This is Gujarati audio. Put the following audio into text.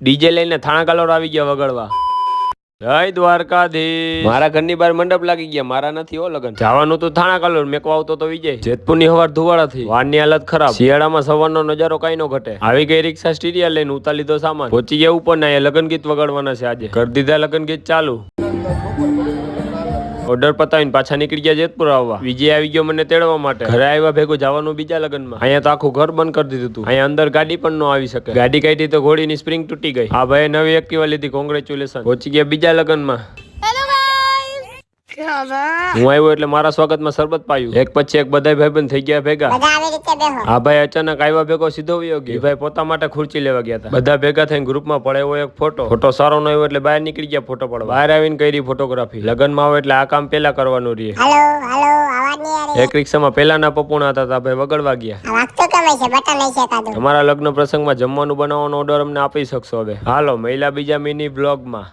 ડીજે લઈને થાણા કલોર આવી ગયા વગડવા. જય દ્વારકાધીશ. મારા ઘરની બહાર મંડપ લાગી ગયા, મારા નથી હો લગન. જવાનું તો થાણા કલોર, મેકવા આવતો તો વિજય. જેતપુર ની હવાર ધુવાડા થી, વાનની હાલત ખરાબ. શિયાળામાં સવારનો નજારો કઈ નો ઘટે. આવી ગઈ રિક્ષા સ્ટીરિયા લઈને, ઉતાર લીધો સામાન, પહોંચી ગયા ઉપર ને. લગન ગીત વગાડવાના છે આજે. કરી દીધા લગન ગીત ચાલુ. ઓર્ડર પતાવીને પાછા નીકળી ગયા જેતપુર આવવા. વિજય આવી ગયો મને તેડવા માટે. ઘરે આવ્યા ભેગું જવાનું બીજા લગનમાં. અહીંયા તો આખું ઘર બંધ કરી દીધું હતું. અહીંયા અંદર ગાડી પણ ન આવી શકે. ગાડી કાઢી તો ઘોડીની સ્પ્રિંગ તૂટી ગઈ. આ ભાઈ નવી એક્ટિવા લીધી, કોંગ્રેચ્યુલેશન. પહોંચી ગયા બીજા લગનમાં. હું આવ્યો એટલે મારા સ્વાગતમાં શરબત પાયું. એક પછી એક બધા ભાઈબંધ થઈ ગયા ભેગા. આ ભાઈ અચાનક આવ્યા ભેગો સીધો વયો ગયો. ભાઈ પોતા માટે ખુરચી લેવા ગયા હતા. બધા ભેગા થઈને ગ્રુપમાં પડાયો એક ફોટો સારો ન આવ્યો એટલે બહાર નીકળી ગયા ફોટો પડવા. બહાર આવીને કરી ફોટોગ્રાફી. લગનમાં આવે એટલે આ કામ પેલા કરવાનું રહે. એક રિક્ષામાં પેલાના પપુણા હતા, ભાઈ વગડવા ગયા. તમારા લગ્ન પ્રસંગમાં જમવાનું બનાવવાનો ઓર્ડર અમને આપી શકશો હવે. હાલો મહિલા બીજા મિની બ્લોગમાં.